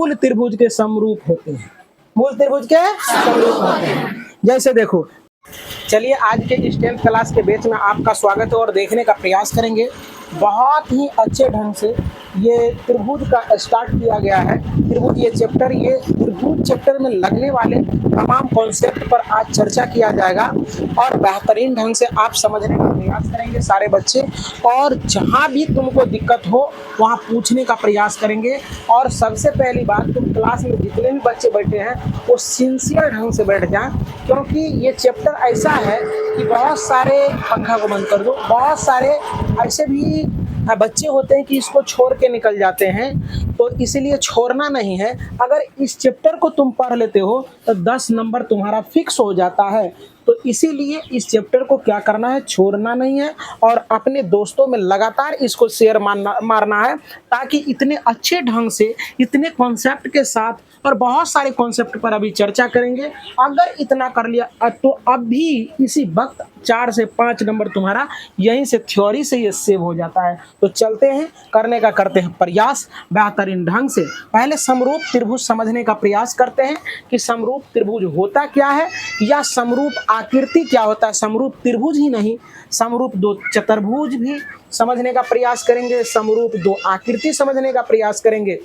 मूल त्रिभुज के समरूप होते हैं। मूल त्रिभुज के समरूप होते हैं। जैसे देखो, चलिए आज के इस 10th क्लास के बैच में आपका स्वागत है और देखने का प्रयास करेंगे। बहुत ही अच्छे ढंग से ये त्रिभुज का स्टार्ट किया गया है। त्रिभुज ये त्रिभुज चैप्टर में लगने वाले तमाम कॉन्सेप्ट पर आज चर्चा किया जाएगा और बेहतरीन ढंग से आप समझने का प्रयास करेंगे सारे बच्चे। और जहाँ भी तुमको दिक्कत हो वहाँ पूछने का प्रयास करेंगे। और सबसे पहली बात, तुम क्लास में जितने भी बच्चे बैठे हैं वो सिंसियर ढंग से बैठ जाएं, क्योंकि ये चैप्टर ऐसा है कि बहुत सारे, पंखा को बंद कर दो, बहुत सारे ऐसे भी बच्चे होते हैं कि इसको छोड़ के निकल जाते हैं, तो इसीलिए छोड़ना नहीं है। अगर इस चैप्टर को तुम पढ़ लेते हो तो 10 नंबर तुम्हारा फिक्स हो जाता है। तो इसीलिए इस चैप्टर को क्या करना है, छोड़ना नहीं है और अपने दोस्तों में लगातार इसको शेयर मारना है, ताकि इतने अच्छे ढंग से, इतने कॉन्सेप्ट के साथ, और बहुत सारे कॉन्सेप्ट पर अभी चर्चा करेंगे। अगर इतना कर लिया तो अभी इसी वक्त 4 से 5 नंबर तुम्हारा यहीं से थ्योरी से ये सेव हो जाता है। तो चलते हैं, करने का करते हैं प्रयास बेहतरीन ढंग से। पहले समरूप त्रिभुज समझने का प्रयास करते हैं कि समरूप त्रिभुज होता क्या है या समरूप आकृति क्या होता है। समरूप त्रिभुज ही नहीं, समरूप दो चतुर्भुज भी समझने का प्रयास करेंगे, समरूप दो आकृति समझने का प्रयास करेंगे।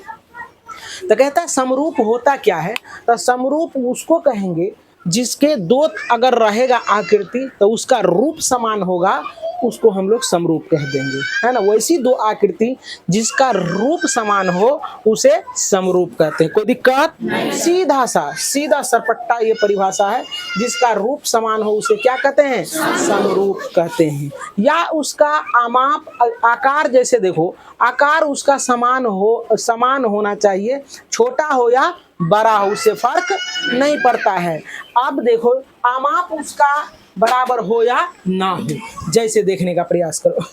तो कहता है समरूप होता क्या है, तो समरूप उसको कहेंगे जिसके दो अगर रहेगा आकृति तो उसका रूप समान होगा, उसको हम लोग समरूप कह देंगे, है ना। वैसी दो आकृति जिसका रूप समान हो उसे समरूप कहते हैं। कोई दिक्कत? सीधा सरपट्टा ये परिभाषा है। जिसका रूप समान हो उसे क्या कहते हैं? समरूप कहते हैं। या उसका आकार, जैसे देखो आकार उसका समान होना चाहिए, छोटा हो या बड़ा हो उससे फर्क नहीं पड़ता है। अब देखो आमाप उसका बराबर हो या ना हो, जैसे देखने का प्रयास करो,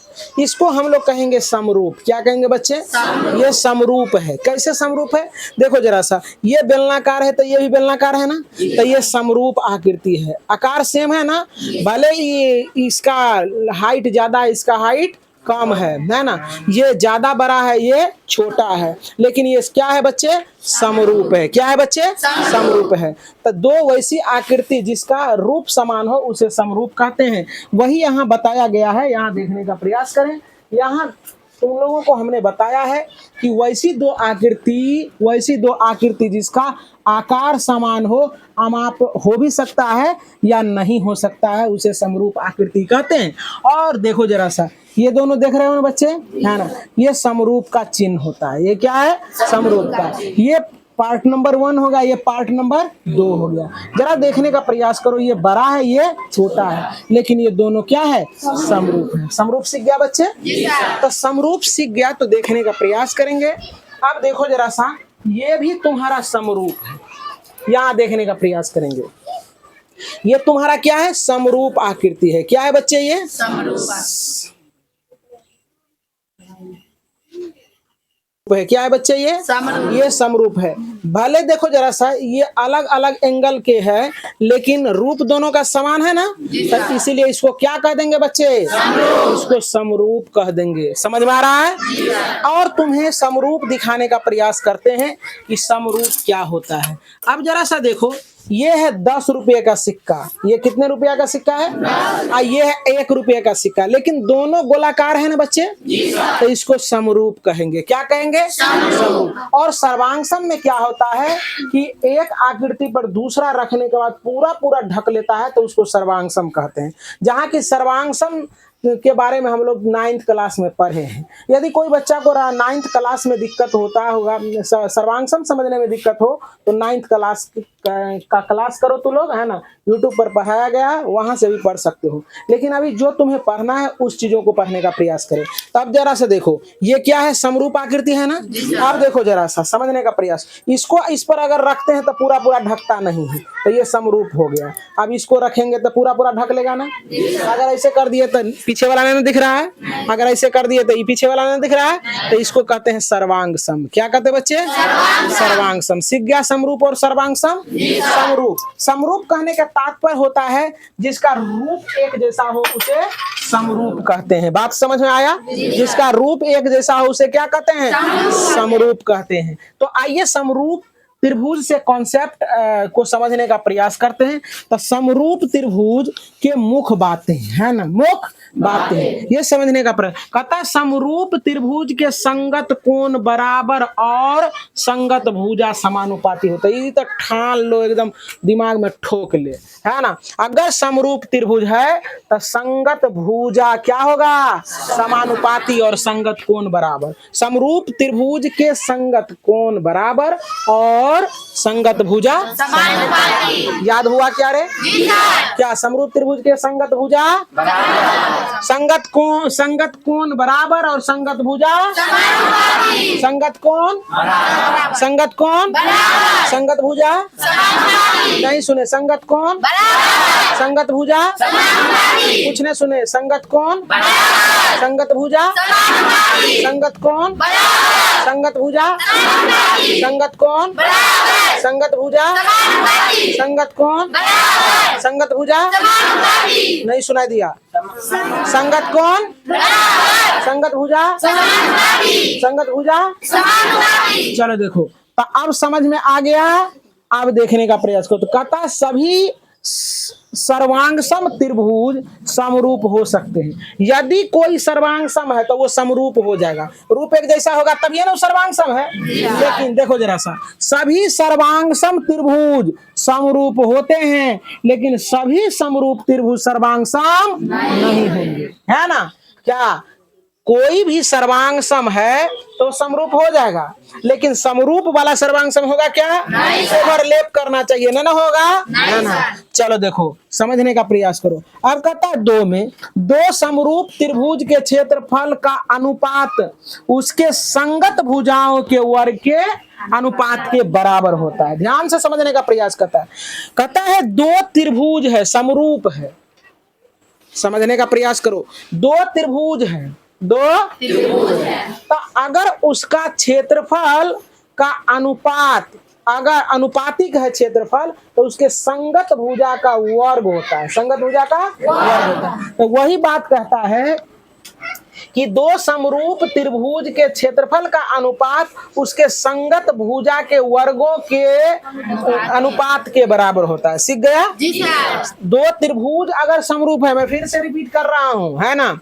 इसको हम लोग कहेंगे समरूप। क्या कहेंगे बच्चे? ये समरूप है। कैसे समरूप है? देखो जरा सा, ये बेलनाकार है तो ये भी बेलनाकार है ना, तो ये समरूप आकृति है। आकार सेम है ना, भले ही इसका हाइट ज्यादा है, इसका हाइट कम है ना, ये ज्यादा बड़ा है, ये छोटा है, लेकिन ये क्या है बच्चे? समरूप है। क्या है बच्चे? समरूप है। तो दो वैसी आकृति जिसका रूप समान हो उसे समरूप कहते हैं। वही यहाँ बताया गया है, यहाँ देखने का प्रयास करें। यहाँ तुम लोगों को हमने बताया है कि वैसी दो आकृति जिसका आकार समान हो, अमाप हो भी सकता है या नहीं हो सकता है, उसे समरूप आकृति कहते हैं। और देखो जरा सा, ये दोनों देख रहे हो ना बच्चे, है ना, ये समरूप का चिन्ह होता है। ये क्या है? समरूप का। ये पार्ट नंबर 1 होगा, ये पार्ट नंबर 2 हो गया। जरा देखने का प्रयास करो, ये बड़ा है, ये छोटा है, लेकिन ये दोनों क्या है? समरूप है। समरूप सीख गया बच्चे? तो समरूप सीख गया तो देखने का प्रयास करेंगे। अब देखो जरा सा, ये भी तुम्हारा समरूप है, यहाँ देखने का प्रयास करेंगे। ये तुम्हारा क्या है? समरूप आकृति है। क्या है बच्चे? ये समरूप है। क्या है बच्चे? ये समरूप है। भले देखो जरा सा, ये अलग अलग एंगल के है, लेकिन रूप दोनों का समान है ना, तो इसीलिए इसको क्या कह देंगे बच्चे? इसको समरूप कह देंगे। समझ में आ रहा है? और तुम्हें समरूप दिखाने का प्रयास करते हैं कि समरूप क्या होता है। अब जरा सा देखो, ये है 10 रुपये का सिक्का। ये कितने रुपया का सिक्का है? ये है 1 रुपये का सिक्का, लेकिन दोनों गोलाकार है ना बच्चे, तो इसको समरूप कहेंगे। क्या कहेंगे? समरूप। और सर्वांगसम में क्या होता है कि एक आकृति पर दूसरा रखने के बाद पूरा ढक लेता है, तो उसको सर्वांगसम कहते हैं। जहाँ की सर्वांगसम के बारे में हम लोग 9th क्लास में पढ़े हैं। यदि कोई बच्चा को 9th क्लास में दिक्कत होता होगा, सर्वांगसम समझने में दिक्कत हो, तो 9th क्लास का क्लास करो तो लोग, है ना, यूट्यूब पर पढ़ाया गया है, वहां से भी पढ़ सकते हो। लेकिन अभी जो तुम्हें पढ़ना है उस चीजों को पढ़ने का प्रयास करें। तो अब जरा सा देखो, ये क्या है? समरूप आकृति है ना। अब देखो जरा सा समझने का प्रयास, इसको इस पर अगर रखते हैं तो पूरा ढकता नहीं है, तो ये समरूप हो गया। अब इसको रखेंगे तो पूरा ढक लेगा ना। अगर ऐसे कर दिए तो पीछे वाला नहीं दिख रहा है, अगर ऐसे कर दिए तो ये पीछे वाला नहीं दिख रहा है, तो इसको कहते हैं सर्वांग सम। क्या कहते हैं बच्चे? सर्वांग सम। सीख गया समरूप और सर्वांग सम। समरूप, समरूप कहने का तात्पर्य होता है जिसका रूप एक जैसा हो उसे समरूप कहते हैं। बात समझ में आया? जिसका रूप एक जैसा हो उसे क्या कहते हैं? समरूप कहते हैं। तो आइए समरूप त्रिभुज से कॉन्सेप्ट को समझने का प्रयास करते हैं। तो समरूप त्रिभुज के मुख्य बातें है ना, मुख्य बातें ये समझने का प्रयास कहता है। समरूप त्रिभुज के संगत कोण बराबर और संगत भुजा समानुपाती होता है। ये तो ठान लो, एकदम दिमाग में ठोक ले, है ना। अगर समरूप त्रिभुज है तो संगत भुजा क्या होगा? समानुपाती और संगत कोण बराबर। समरूप त्रिभुज के संगत कोण बराबर और संगत भुजा समानुपाती। याद हुआ क्या रे? क्या समरूप त्रिभुज के संगत भुजा संगत कोण बराबर और संगत भुजा समानुपाती। संगत कोण संगत भुजा नहीं सुने, संगत कोण संगत भुजा कुछ नहीं सुने, संगत कोण संगत भुजा संगत कोण संगत भुजा संगत कोण संगत भुजा संगत कोण संगत भुजा नहीं सुनाई दिया। संगत कोण संगत भुजा संगत भुजा। चलो देखो, तो अब समझ में आ गया। अब देखने का प्रयास करो। तो कहता सभी सर्वांग सम त्रिभुज समरूप हो सकते हैं। यदि कोई सर्वांग सम है तो वो समरूप हो जाएगा। रूप एक जैसा होगा तभी ना सर्वांग सम है। लेकिन देखो जरा सा, सभी सर्वांग सम त्रिभुज समरूप होते हैं, लेकिन सभी समरूप त्रिभुज सर्वांग सम नहीं होंगे, है ना। क्या कोई भी सर्वांग सम है तो समरूप हो जाएगा, लेकिन समरूप वाला सर्वांग सम होगा क्या? ओवरलैप करना चाहिए ना होगा ना। चलो देखो समझने का प्रयास करो। अब कहता है दो में दो समरूप त्रिभुज के क्षेत्रफल का अनुपात उसके संगत भुजाओं के वर्ग के अनुपात के बराबर होता है। ध्यान से समझने का प्रयास करता है। कहता है दो त्रिभुज है, समरूप है। समझने का प्रयास करो। दो त्रिभुज है, दो है। तो अगर उसका क्षेत्रफल का अनुपात, अगर अनुपातिक है क्षेत्रफल, तो उसके संगत भुजा का वर्ग होता है। संगत भुजा का वर्ग होता है। तो वही बात कहता है कि दो समरूप त्रिभुज के क्षेत्रफल का अनुपात उसके संगत भुजा के वर्गों के अनुपात के बराबर होता है। सीख गया? दो त्रिभुज अगर समरूप है, मैं फिर से रिपीट कर रहा हूं, है ना,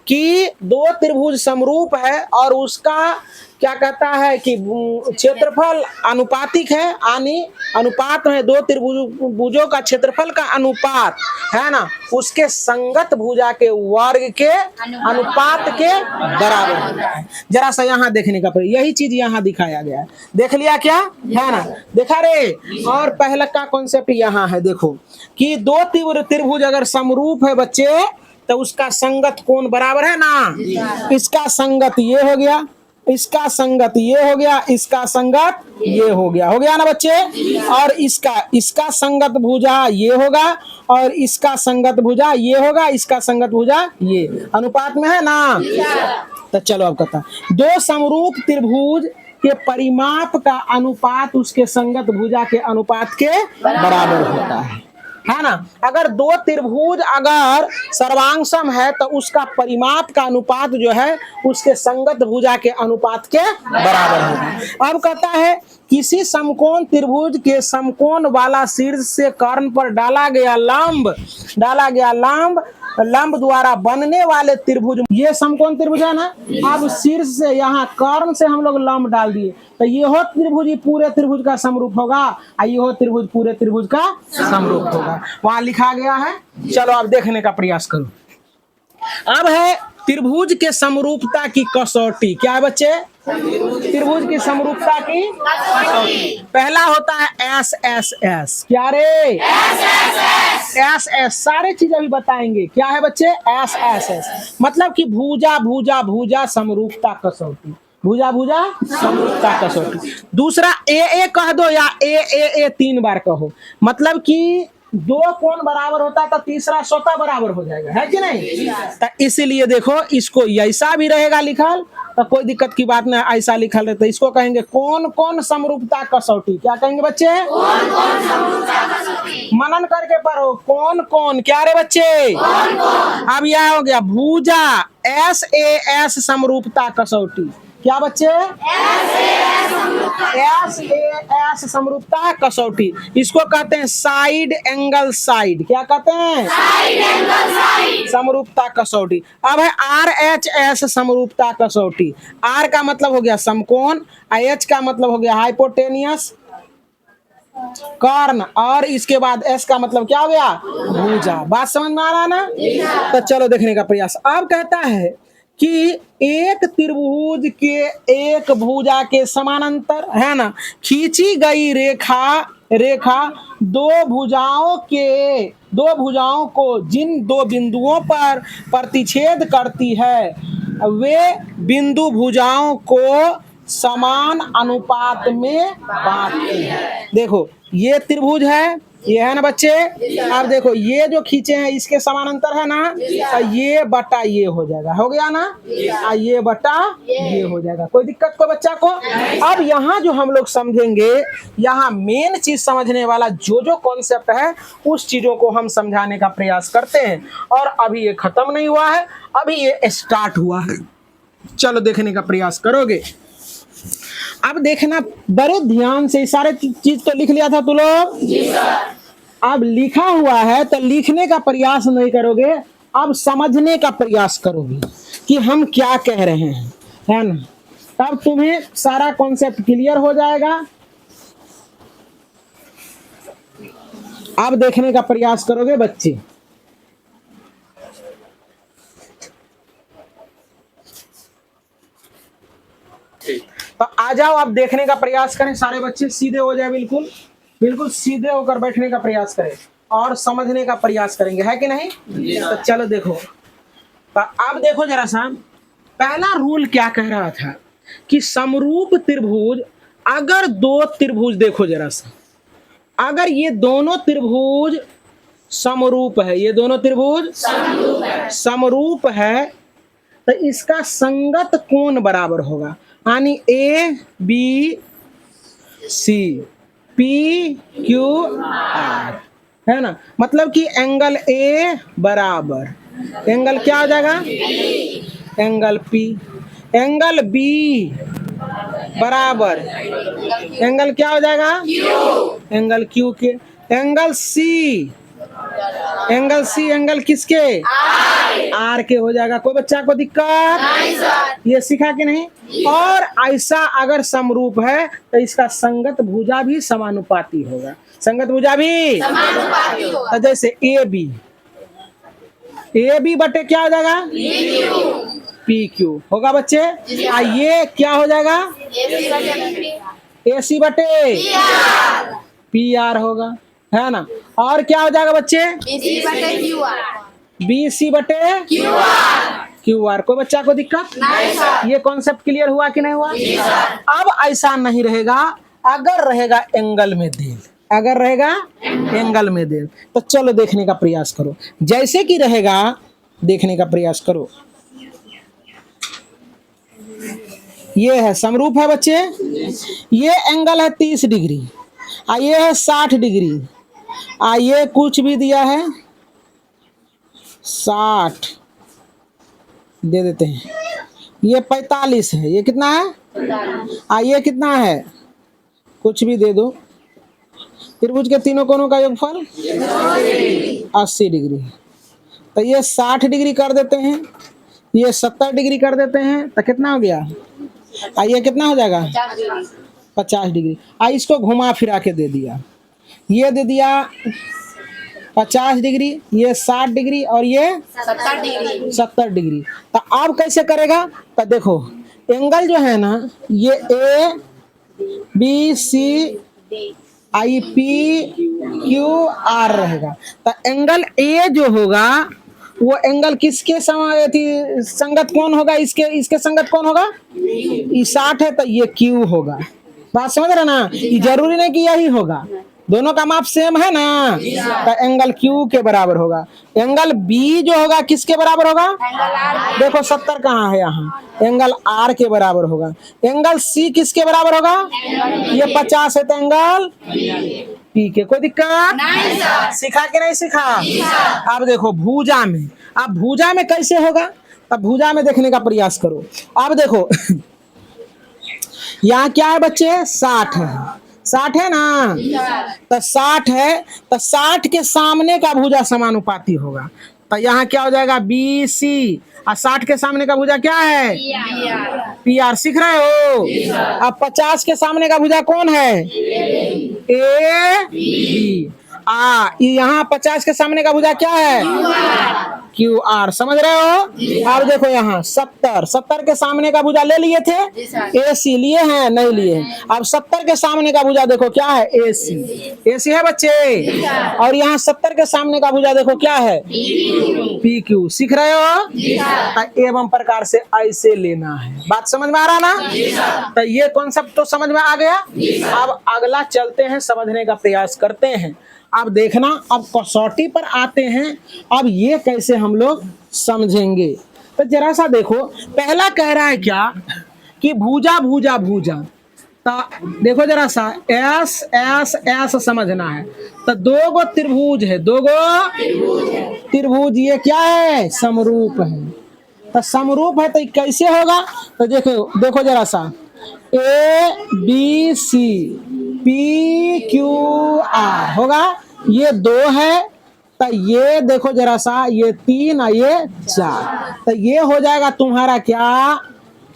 कि दो त्रिभुज समरूप है और उसका क्या कहता है कि क्षेत्रफल अनुपातिक है, यानी अनुपात है दो त्रिभुजों का क्षेत्रफल का अनुपात, है ना, उसके संगत भुजा के वर्ग के अनुपात के बराबर होता है। जरा सा यहाँ देखने का प्रयास, यही चीज यहाँ दिखाया गया है। देख लिया क्या? है ना, देखा रे। और पहले का कॉन्सेप्ट यहाँ है, देखो कि दो त्रिभुज अगर समरूप है बच्चे तो उसका संगत कोण बराबर है ना। इसका संगत ये हो गया, इसका संगत ये हो गया, इसका संगत ये हो गया ना बच्चे। और इसका संगत भुजा ये होगा और इसका संगत भुजा ये होगा, इसका संगत भुजा ये अनुपात में है ना। तो चलो अब कहता दो समरूप त्रिभुज के परिमाप का अनुपात उसके संगत भुजा के अनुपात के बराबर होता है ना। अगर दो त्रिभुज अगर सर्वांग सम है तो उसका परिमाप का अनुपात जो है उसके संगत भुजा के अनुपात के बराबर होगा। अब कहता है किसी समकोण त्रिभुज के समकोण वाला शीर्ष से कर्ण पर डाला गया लंब द्वारा बनने वाले त्रिभुज, ये समकोण त्रिभुज है ना। अब शीर्ष से यहाँ कर्ण से हम लोग लंब डाल दिए तो ये हो त्रिभुज पूरे त्रिभुज का समरूप होगा, ये हो त्रिभुज पूरे त्रिभुज का समरूप होगा। वहां लिखा गया है। चलो अब देखने का प्रयास करो। अब है त्रिभुज के समरूपता की कसौटी। क्या है बच्चे? त्रिभुज की समरूपता की कसौटी। पहला होता है एस एस एस। क्या रे? एस एस सारे चीज अभी बताएंगे। क्या है बच्चे? एस एस एस मतलब कि भुजा समरूपता कसौटी। भुजा समरूपता कसौटी। दूसरा ए कह दो या ए 3 बार कहो, मतलब कि दो कोण बराबर होता तो तीसरा स्वतः बराबर हो जाएगा, है कि नहीं? तो इसीलिए देखो इसको ऐसा भी रहेगा लिखल तो कोई दिक्कत की बात नहीं, ऐसा लिखल रहता है। इसको कहेंगे कौन कौन समरूपता कसौटी। क्या कहेंगे बच्चे? कौन कौन समरूपता कसौटी। मनन करके पढ़ो, कौन कौन क्या रे बच्चे? कौन कौन। अब यह हो गया भुजा, SAS समरूपता कसौटी। क्या बच्चे? SAS समरूपता कसौटी। इसको कहते हैं साइड एंगल साइड। क्या कहते हैं? साइड एंगल साइड समरूपता कसौटी। अब है RHS समरूपता कसौटी। R का मतलब हो गया समकोण, H का मतलब हो गया हाइपोटेनियस कर्ण, और इसके बाद S का मतलब क्या हो गया? भुजा। बात समझ में आ रहा है ना? तो चलो देखने का प्रयास। अब कहता है कि एक त्रिभुज के एक भुजा के समानांतर, है ना, खींची गई रेखा दो भुजाओं को जिन दो बिंदुओं पर प्रतिच्छेद करती है वे बिंदु भुजाओं को समान अनुपात में बांटते हैं। देखो ये त्रिभुज है, ये है ना बच्चे। अब देखो ये जो खींचे हैं इसके समानांतर है ना, तो ये बटा ये हो जाएगा, हो गया ना? ये बटा ये हो जाएगा। कोई दिक्कत को बच्चा को? अब यहाँ जो हम लोग समझेंगे, यहाँ मेन चीज समझने वाला जो कॉन्सेप्ट है उस चीजों को हम समझाने का प्रयास करते हैं। और अभी ये खत्म नहीं हुआ है, अभी ये स्टार्ट हुआ है। चलो देखने का प्रयास करोगे। अब देखना बड़े ध्यान से, सारे चीज तो लिख लिया था तू लोग? अब लिखा हुआ है तो लिखने का प्रयास नहीं करोगे, अब समझने का प्रयास करोगे कि हम क्या कह रहे हैं, है ना? तब तुम्हें सारा कॉन्सेप्ट क्लियर हो जाएगा। अब देखने का प्रयास करोगे बच्चे। तो आ जाओ अब देखने का प्रयास करें, सारे बच्चे सीधे हो जाए, बिल्कुल बिल्कुल सीधे होकर बैठने का प्रयास करें और समझने का प्रयास करेंगे, है कि नहीं? तो चलो देखो। तो अब देखो जरा सा, पहला रूल क्या कह रहा था कि समरूप त्रिभुज, अगर दो त्रिभुज, देखो जरा सा, अगर ये दोनों त्रिभुज समरूप है, ये दोनों त्रिभुज समरूप है तो इसका संगत कोण बराबर होगा, यानी ABC PQR, है ना? मतलब कि एंगल A बराबर एंगल क्या हो जाएगा? एंगल P, एंगल B बराबर एंगल क्या हो जाएगा? एंगल Q के, एंगल C एंगल किसके? R के हो जाएगा। कोई बच्चा को दिक्कत? नहीं सर। ये सीखा कि नहीं? और ऐसा अगर समरूप है तो इसका संगत भुजा भी समानुपाती होगा, संगत भुजा भी समानुपाती होगा। तो जैसे AB बटे क्या हो जाएगा? PQ होगा बच्चे। ये क्या हो जाएगा? AC बटे PR होगा, है ना? और क्या हो जाएगा बच्चे? BC बटे QR। कोई बच्चा को दिक्कत? नहीं सर। ये कॉन्सेप्ट क्लियर हुआ कि नहीं हुआ? अब ऐसा नहीं रहेगा, अगर रहेगा एंगल में देल, अगर रहेगा एंगल में देल तो चलो देखने का प्रयास करो। जैसे कि रहेगा देखने का प्रयास करो। ये है समरूप है बच्चे, ये एंगल है 30 डिग्री, ये है 60 डिग्री, ये कुछ भी दिया है 60 दे देते हैं, ये 45 है, ये कितना है? ये कितना है? कुछ भी दे दो। त्रिभुज के तीनों कोनों का योगफल 80 डिग्री। तो ये 60 डिग्री कर देते हैं, ये 70 डिग्री कर देते हैं, तो कितना हो गया? ये कितना हो जाएगा? 50 डिग्री। इसको घुमा फिरा के दे दिया, ये दे दिया 50 डिग्री, ये 60 डिग्री और ये 70 डिग्री। तो अब कैसे करेगा? तो देखो एंगल जो है ना, ये ABC PQR रहेगा। तो एंगल A जो होगा वो एंगल किसके संगत कौन होगा? इसके संगत कौन होगा? ये 60 है तो ये Q होगा। बात समझ रहे ना? ये जरूरी नहीं कि यही होगा, दोनों का माप सेम है ना, तो एंगल क्यू के बराबर होगा। एंगल बी जो होगा किसके बराबर होगा, देखो 70 कहाँ है यहाँ, एंगल आर के बराबर होगा। एंगल सी किसके बराबर होगा, ये 50 है तो एंगल पी के। कोई दिक्कत नहीं, सीखा कि नहीं सीखा? अब देखो भुजा में, अब भुजा में कैसे होगा, अब भुजा में देखने का प्रयास करो। अब देखो यहाँ क्या है बच्चे, 60 है, 60 है ना, तो 60 है, तो 60 के सामने का भुजा समानुपाती होगा, तो यहाँ क्या हो जाएगा बी सी, और 60 के सामने का भुजा क्या है, पी आर। सीख रहे हो? अब 50 के सामने का भुजा कौन है, ए बी। यहाँ 50 के सामने का भुजा क्या है, क्यू आर। समझ रहे हो? अब देखो यहाँ 70 के सामने का भुजा ले लिए थे, ए सी लिए हैं, नहीं लिए। अब 70 के सामने का भुजा देखो क्या है, ए सी, ए सी है बच्चे। और यहाँ 70 के सामने का भुजा देखो क्या है, पी क्यू। सीख रहे हो? एवं प्रकार से ऐसे लेना है। बात समझ में आ रहा ना? तो ये कॉन्सेप्ट तो समझ में आ गया। अब अगला चलते हैं, समझने का प्रयास करते हैं। अब देखना, अब कसौटी पर आते हैं। अब ये कैसे हम लोग समझेंगे, तो जरा सा देखो। पहला कह रहा है क्या कि भुजा भुजा भुजा, तो देखो जरा सा, एस एस एस समझना है। तो दो गो त्रिभुज है, दो गो त्रिभुज, ये क्या है, समरूप है। तो समरूप है तो कैसे होगा, तो देखो देखो जरा सा, A B C P Q R होगा, ये 2 है, तो ये देखो जरा सा, ये 3 और ये 4, तो ये हो जाएगा तुम्हारा क्या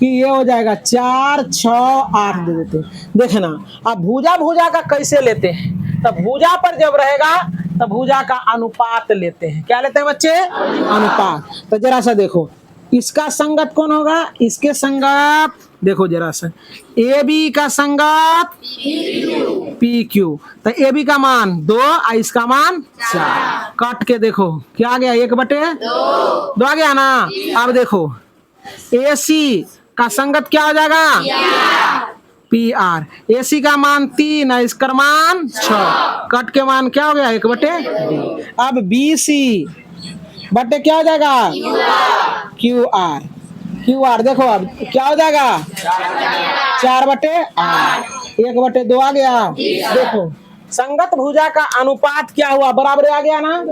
कि ये हो जाएगा 4 6 8 दे देते। देखना अब भुजा भुजा का कैसे लेते हैं, तो भुजा पर जब रहेगा तो भुजा का अनुपात लेते हैं। क्या लेते हैं बच्चे, अनुपात। तो जरा सा देखो, इसका संगत कौन होगा, इसके संगत देखो जरा सा, ए बी का संगत पी क्यू, तो ए बी का मान 2 और इसका मान 4। काट के देखो क्या आ गया, 1/2 आ गया ना। अब देखो ए सी का संगत क्या हो जाएगा, पी आर। ए सी का मान 3 और इसका मान 6, कट के मान क्या हो गया, 1/2। अब बी सी बटे क्या हो जाएगा, क्यू आर। क्यू आर देखो अब क्या हो जाएगा, 4/8, 1/2 आ गया। देखो संगत भुजा का अनुपात क्या हुआ, बराबर आ गया ना,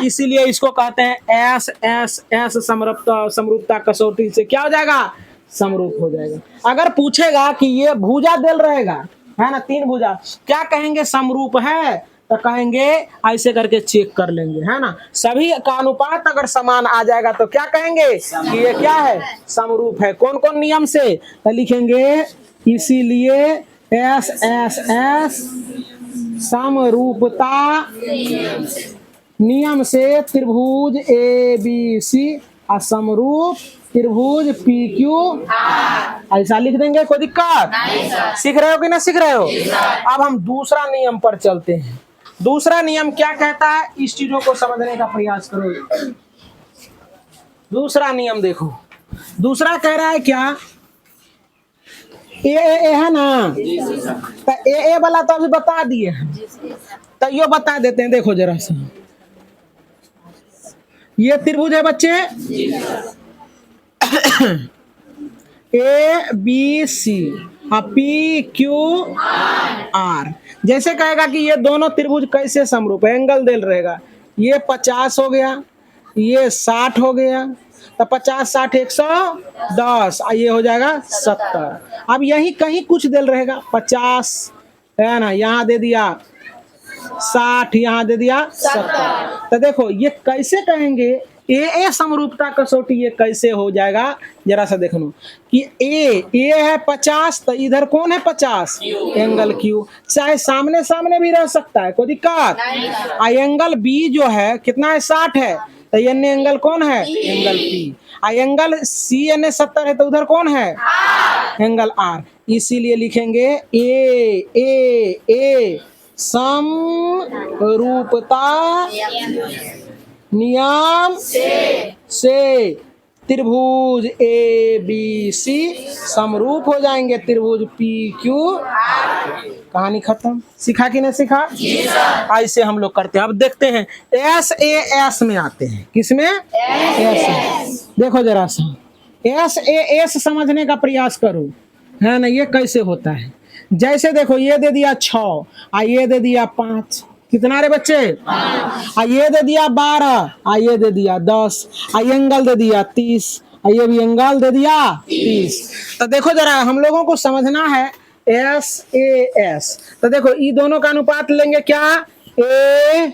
इसीलिए इसको कहते हैं एस एस एस समरूपता कसौटी से क्या हो जाएगा, समरूप हो जाएगा। अगर पूछेगा कि ये भुजा दिल रहेगा है ना, 3 भुजा, क्या कहेंगे, समरूप है, तो कहेंगे ऐसे करके चेक कर लेंगे, है ना। सभी का अनुपात अगर समान आ जाएगा तो क्या कहेंगे कि ये क्या है, समरूप है। कौन कौन नियम से, तो लिखेंगे इसीलिए एस एस एस समरूपता नियम से त्रिभुज ए बी सी असमरूप त्रिभुज पी क्यू, ऐसा लिख देंगे। कोई दिक्कत नहीं? सीख रहे हो कि ना सीख रहे हो? अब हम दूसरा नियम पर चलते हैं। दूसरा नियम क्या कहता है, इस चीजों को समझने का प्रयास करो। दूसरा नियम देखो, दूसरा कह रहा है क्या, ए है ना, तो ए वाला तो अभी बता दिए हैं, तो यो बता देते हैं। देखो जरा सा, ये त्रिभुज है बच्चे, A B C P Q R. जैसे कहेगा कि ये दोनों त्रिभुज कैसे समरूप है, एंगल दे रहेगा, ये 50 हो गया, ये 60 हो गया, तो 50 60 110, ये हो जाएगा 70। अब यही कहीं कुछ दे रहेगा, 50 है ना, यहाँ दे दिया 60, यहाँ दे दिया 70। तो देखो ये कैसे कहेंगे, ए समरूपता कसौटी ये कैसे हो जाएगा, जरा सा देखो कि ए है 50, तो इधर कौन है 50, एंगल क्यू। चाहे सामने सामने भी रह सकता है, कोई दिक्कत। एंगल बी जो है कितना है, 60 है, तो एन एंगल कौन है, एंगल पी। एंगल सी एन 70 है, तो उधर कौन है, एंगल आर। इसीलिए लिखेंगे ए समरूपता नियम से त्रिभुज ए बी सी समरूप हो जाएंगे त्रिभुज पी क्यू आर। कहानी खत्म। सीखा कि नहीं सीखा? ऐसे हम लोग करते हैं। अब देखते हैं एस ए एस में आते हैं। किसमें? एस। देखो जरा सा एस ए एस समझने का प्रयास करो, है ना? ये कैसे होता है? जैसे देखो ये दे दिया 6, ये दे दिया 5, कितना रे बच्चे? ये दे दिया 12, ये दे दिया 10, ये एंगल दे दिया 30, ये भी एंगल दे दिया 30। तो देखो जरा हम लोगों को समझना है एस ए एस। तो देखो ये दोनों का अनुपात लेंगे क्या? A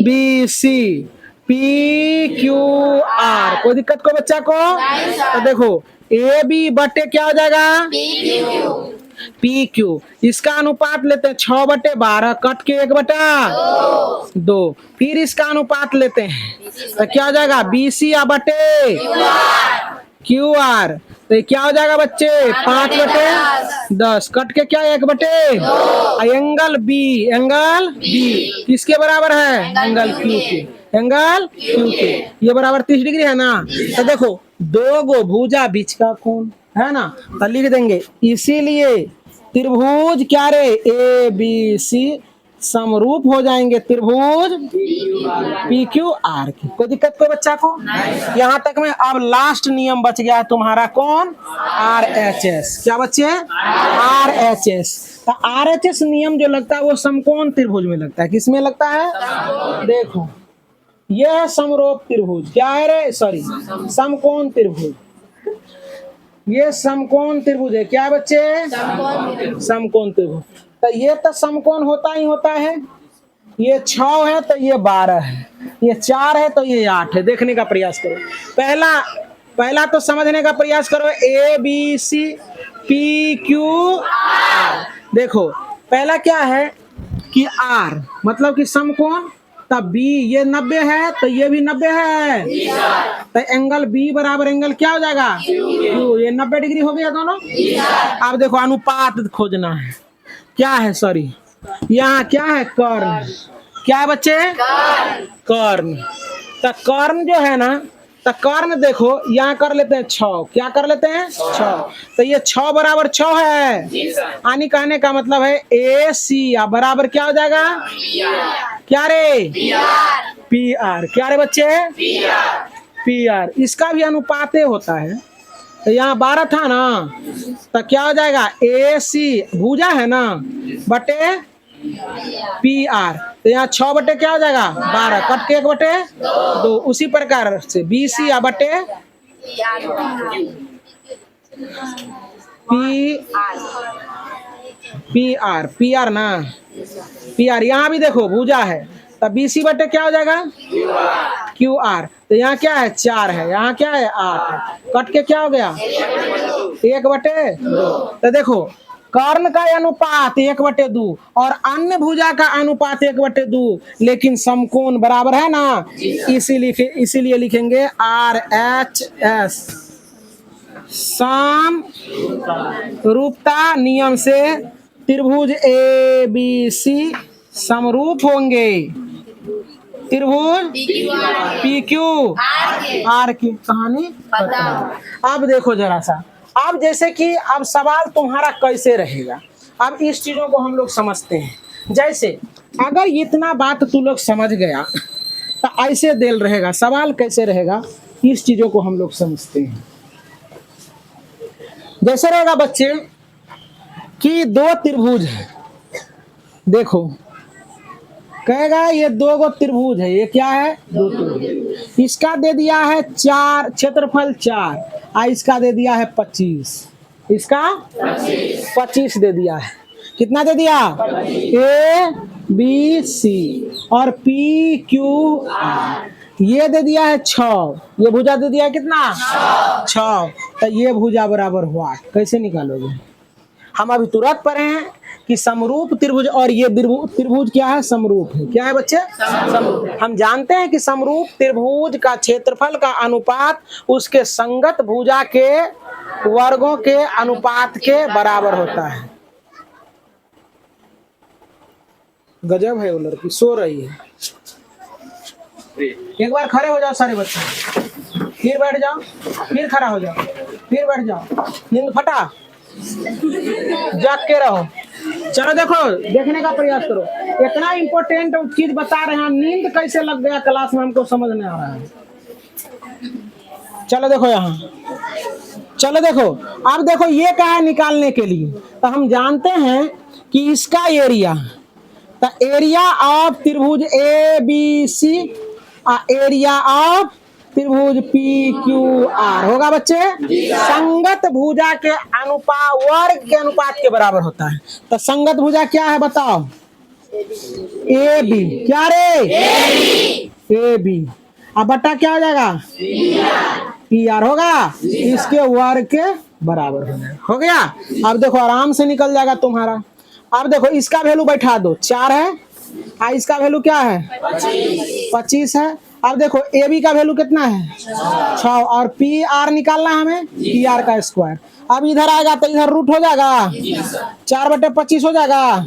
B C P Q R. कोई दिक्कत को बच्चा को? तो देखो ए बी बटे क्या हो जाएगा? P Q. इसका अनुपात लेते हैं 6/12 कट के 1/2। फिर इसका अनुपात लेते हैं तो क्या हो जाएगा? बी सी या बटे क्यू आर। तो क्या हो जाएगा बच्चे? 5/10 कट के क्या? 1/2। एंगल बी किसके बराबर है? एंगल क्यू के। एंगल क्यू के ये बराबर 30 डिग्री है ना? तो देखो 2 गो भुजा बीच का कोण है ना? तो लिख देंगे इसीलिए त्रिभुज क्या रे? ए बी सी समरूप हो जाएंगे त्रिभुज पी क्यू आर की। कोई दिक्कत कोई बच्चा को? यहाँ तक में अब लास्ट नियम बच गया है तुम्हारा कौन? R H S. क्या बच्चे? R H S. तो आर एच एस नियम जो लगता है वो समकोण त्रिभुज में लगता है। किसमें लगता है? देखो यह है समरूप त्रिभुज। क्या है रे? सॉरी समकोण त्रिभुज। ये समकोण त्रिभुज है। क्या है बच्चे? समकोण त्रिभुज। तो ये तो समकोण होता ही होता है। ये 6 है तो ये 12 है, ये 4 है तो ये 8 है। देखने का प्रयास करो। पहला तो समझने का प्रयास करो A B C P Q R. देखो पहला क्या है कि आर मतलब कि समकोण, तब बी ये 90 है तो ये भी 90 है। तो एंगल बी बराबर एंगल क्या हो जाएगा? क्यू। ये 90 डिग्री हो गया दोनों। अब देखो अनुपात खोजना है। क्या है? सॉरी यहाँ क्या है? कर्ण। क्या है बच्चे? कर्ण। तो कर्ण जो है ना, तो कर्ण देखो यहाँ कर लेते हैं 6। क्या कर लेते हैं? 6। तो ये 6 बराबर 6 है। आनी कहने का मतलब है ए सी या बराबर क्या हो जाएगा? क्या रे? P R. क्या रे बच्चे? P R. इसका भी अनुपात होता है। तो यहाँ 12 था ना, तो क्या हो जाएगा? ए सी भुजा है ना बटे पी आर। तो यहाँ 6 बटे क्या हो जाएगा? 12 कट के 1/2। उसी प्रकार से बी सी या बटे पी आर ना। पी आर यहाँ भी देखो भुजा है, तब बी सी बटे क्या हो जाएगा? Q R. तो यहाँ क्या है? 4 है, यहाँ क्या है? 8 है। कट के क्या हो गया? 1/2। तो देखो कर्ण का अनुपात 1/2 और अन्य भुजा का अनुपात 1/2, लेकिन समकोण बराबर है ना, इसीलिए लिखेंगे आर एच एस। सम रूपता नियम से त्रिभुज ए बी सी समरूप होंगे त्रिभुज पी क्यू आर की। कहानी अब देखो जरा सा। अब जैसे कि अब सवाल तुम्हारा कैसे रहेगा, अब इस चीजों को हम लोग समझते हैं। जैसे अगर इतना बात तू लोग समझ गया तो ऐसे देल रहेगा सवाल कैसे रहेगा, इस चीजों को हम लोग समझते हैं। जैसे रहेगा बच्चे कि 2 त्रिभुज है। देखो कहेगा ये 2 गो त्रिभुज है। ये क्या है? 2 त्रिभुज। इसका दे दिया है 4 क्षेत्रफल 4 और इसका दे दिया है 25। इसका 25 दे दिया है। कितना दे दिया? ए बी सी और पी क्यू आर। ये दे दिया है 6। ये भुजा दे दिया है कितना? 6। तो ये भुजा बराबर हुआ। कैसे निकालोगे? हम अभी तुरंत पढ़े हैं कि समरूप त्रिभुज, और ये त्रिभुज क्या है? समरूप है। क्या है बच्चे? समरूप। हम जानते हैं कि समरूप त्रिभुज का क्षेत्रफल का अनुपात उसके संगत भुजा के वर्गों के अनुपात के बराबर होता है। गजब है, वो लड़की सो रही है। एक बार खड़े हो जाओ सारे बच्चे। फिर बैठ जाओ, फिर खड़ा हो जाओ, फिर बैठ जाओ। नींद फटा, जाग के रहो। चलो देखो, देखने का प्रयास करो। इतना इम्पोर्टेंट चीज बता रहे हैं, नींद कैसे लग गया क्लास में हमको समझ नहीं आ रहा है। चलो देखो यहाँ, चलो देखो, अब देखो ये क्या है निकालने के लिए, तो हम जानते हैं कि इसका एरिया, तो एरिया ऑफ त्रिभुज A B C, area of त्रिभुज पी क्यू आर होगा बच्चे, संगत भुजा के अनुपात, वर्ग के अनुपात के बराबर होता है। तो संगत भुजा क्या है बताओ, ए बी, क्या रे, ए बी, अब बट्टा क्या हो जाएगा, पी आर होगा, इसके वर्ग के बराबर हो गया। अब देखो आराम से निकल जाएगा तुम्हारा। अब देखो इसका वैल्यू बैठा दो, 4 है, इसका वैल्यू क्या है, 25 है। अब देखो ए बी का वैल्यू कितना है, 6, और पी आर निकालना है हमें, पी आर का स्क्वायर। अब इधर आएगा तो इधर रूट हो जाएगा, 4/25 हो जाएगा,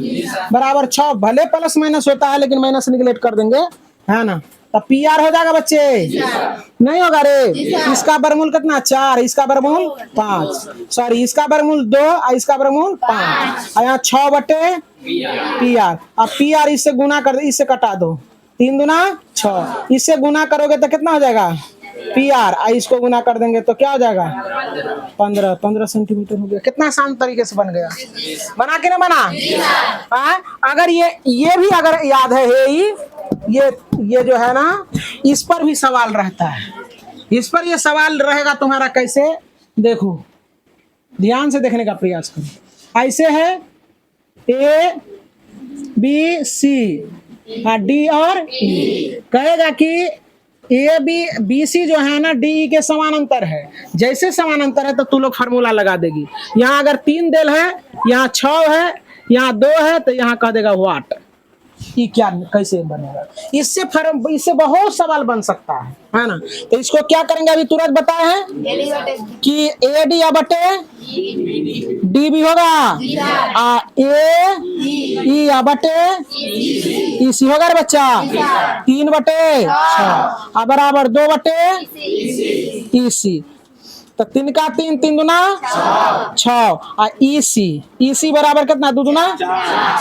बराबर 6। भले प्लस माइनस होता है लेकिन माइनस निगलेक्ट कर देंगे, है ना। तो पी आर हो जाएगा बच्चे, नहीं होगा रे। इसका वर्गमूल कितना, 4, इसका वर्गमूल 5, सॉरी इसका वर्गमूल 2, इसका वर्गमूल 5, और यहाँ 6 पी आर। अब पी आर इससे गुना कर दो, इससे कटा दो, 3 दूना 6, इससे गुना करोगे तो कितना हो जाएगा, पी आर, इसको गुना कर देंगे तो क्या हो जाएगा, 15 सेंटीमीटर हो गया। कितना आसान तरीके से बन गया, बना कि नहीं बना। अगर ये भी अगर याद है, ये जो है ना, इस पर भी सवाल रहता है, इस पर ये सवाल रहेगा तुम्हारा। कैसे, देखो ध्यान से देखने का प्रयास करो। ऐसे है ए बी सी, डी और ई, कहेगा कि ए बी सी जो है ना, डी ई के समानांतर है। जैसे समानांतर है तो तू लोग फार्मूला लगा देगी। यहाँ अगर 3 देल है, यहाँ 6 है, यहाँ 2 है, तो यहाँ कह देगा व्हाट, ये क्या, कैसे बनेगा। इससे बहुत सवाल बन सकता है ना। तो इसको क्या करेंगे, अभी तुरंत बताए हैं कि ए डी या बटे डी भी होगा, ए ई या बटे ई सी होगा रे बच्चा, 3/6 बराबर 2/ई सी। तो 3 का 3, 3 दूना 6, और ई सी बराबर कितना, 2 दूना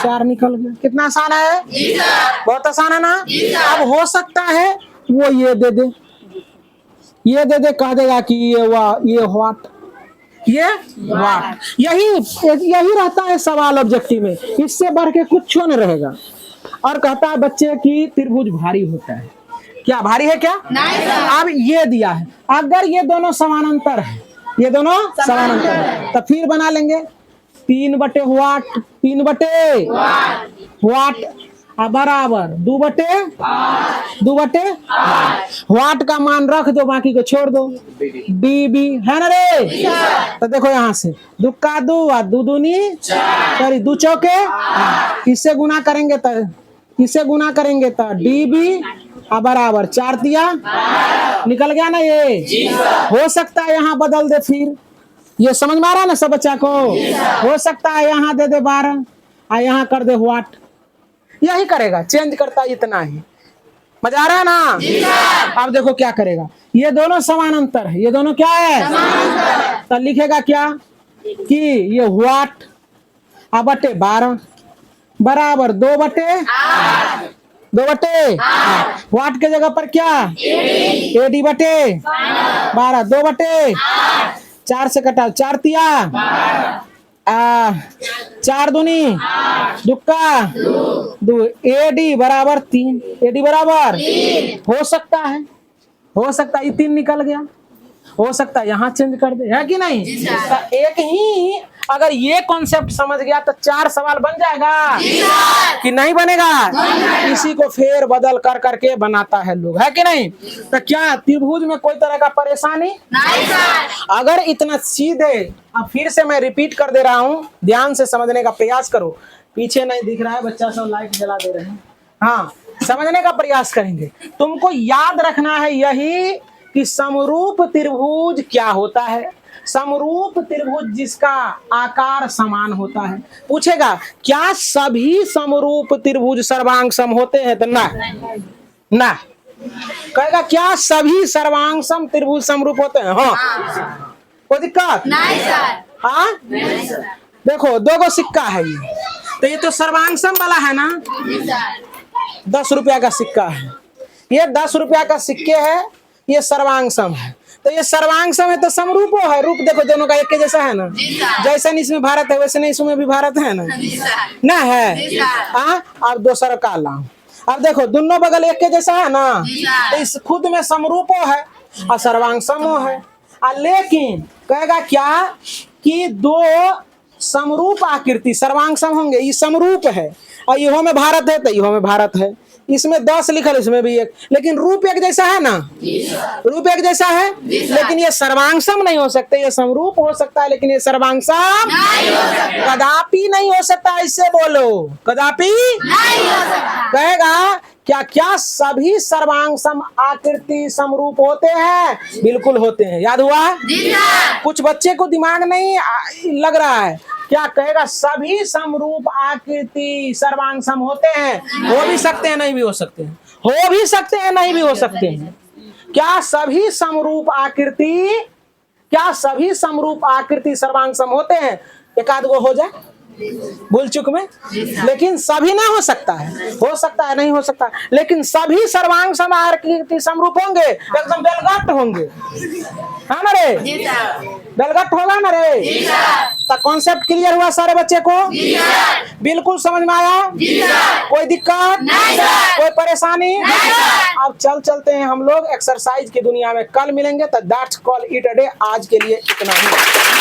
4 निकल गया। कितना आसान है, बहुत आसान है ना। अब हो सकता है वो ये दे दे, कह देगा कि ये व्हाट, यही रहता है सवाल ऑब्जेक्टिव में, इससे बढ़ के कुछ नहीं रहेगा। और कहता है बच्चे कि त्रिभुज भारी होता है, क्या भारी है क्या, नहीं। अब ये दिया है, अगर ये दोनों समानांतर है, ये दोनों समानांतर है, तो फिर बना लेंगे 3/व्हाट, 3/व्हाट बराबर 2/2 व्हाट का मान रख दो, बाकी को छोड़ दो, डी बी है ना रे। तो देखो यहाँ से 2 का 2 और 2 दूनी, सॉरी 2 चौके, इससे गुना करेंगे तो डी बी बराबर 4 दिया, निकल गया ना ये। हो सकता है यहाँ बदल दे, फिर ये समझ में आ रहा है ना सब बच्चा को। हो सकता है यहाँ दे दे 12 और यहाँ कर दे व्हाट, यही करेगा, चेंज करता है, इतना ही। मजा आ रहा है ना। अब देखो क्या करेगा, ये दोनों समानांतर है, ये दोनों क्या है, तो लिखेगा क्या कि ये व्हाट बटे 12 बराबर 2/8, व्हाट के जगह पर क्या, एडी बटे 12, 2/8, 4 से कटा 4 तिया 4 दूनी 2 का 2, एडी बराबर 3, एडी बराबर हो सकता है 3 निकल गया, हो सकता है यहाँ चेंज कर दे, है कि नहीं। तो एक ही अगर ये कॉन्सेप्ट समझ गया तो 4 सवाल बन जाएगा कि नहीं बनेगा। इसी को फेर बदल कर करके बनाता है लोग, है कि नहीं। तो क्या त्रिभुज में कोई तरह का परेशानी नहीं। अगर इतना सीधे, अब फिर से मैं रिपीट कर दे रहा हूँ, ध्यान से समझने का प्रयास करो। पीछे नहीं दिख रहा है, बच्चा सब लाइट जला दे रहे हैं। हाँ, समझने का प्रयास करेंगे। तुमको याद रखना है यही कि समरूप त्रिभुज क्या होता है। समरूप त्रिभुज जिसका आकार समान होता है। पूछेगा क्या सभी समरूप त्रिभुज सर्वांग सम होते हैं, तो ना, कहेगा क्या सभी सर्वांग सम त्रिभुज समरूप होते हैं? हाँ, कोई दिक्कत नहीं सर। हाँ? देखो 2 गो सिक्का है ये, तो ये तो सर्वांग सम वाला है ना। जी सर। 10 रुपया का सिक्का है, ये 10 रुपया का सिक्के है, ये सर्वांग सम है। तो ये सर्वांग सम है तो समरूपो है। रूप देखो दोनों का एक के जैसा है ना। जी सर। जैसे इसमें भारत है वैसे नहीं इसमें भी भारत है ना। जी सर। ना है। जी सर। हाँ, अब दूसरा काला। अब देखो दोनों बगल एक के जैसा है ना, जी सर। तो इस खुद में समरूपो है और सर्वांग समो है। लेकिन कहेगा क्या कि 2 समरूप आकृति सर्वांग सम होंगे, ये समरूप है और इहो में भारत है तो इहो में भारत है, इसमें 10 लिखल इसमें भी 1, लेकिन रूप एक जैसा है ना। रूप एक जैसा है, लेकिन ये सर्वांग सम नहीं हो सकते। ये समरूप हो सकता है लेकिन ये सर्वांग सम कदापि नहीं हो सकता। इससे बोलो कदापि नहीं हो सकता। कहेगा क्या क्या सभी सर्वांग सम आकृति समरूप होते हैं? बिल्कुल होते हैं। याद हुआ? जी सर। कुछ बच्चे को दिमाग नहीं लग रहा है। क्या कहेगा सभी समरूप आकृति सर्वांग सम होते हैं? हो भी सकते हैं नहीं भी हो सकते हैं, हो भी सकते हैं नहीं भी हो सकते हैं। क्या सभी समरूप आकृति, क्या सभी समरूप आकृति सर्वांग सम होते हैं? एक आध गो हो जाए भूल चुक में, लेकिन सभी ना हो सकता है नहीं हो सकता, लेकिन सभी सर्वांग सम आकृति समरूप होंगे, एकदम बेलगट होंगे। हाँ ना रे, जी सर। बेलगट होगा ना रे। जी सर। तो कॉन्सेप्ट क्लियर हुआ सारे बच्चे को? जी सर। बिल्कुल समझ में आया? जी सर। कोई दिक्कत नहीं सर। कोई परेशानी नहीं सर। अब चलते हैं हम लोग एक्सरसाइज की दुनिया में। कल मिलेंगे तो that's call it a day. आज के लिए इतना ही।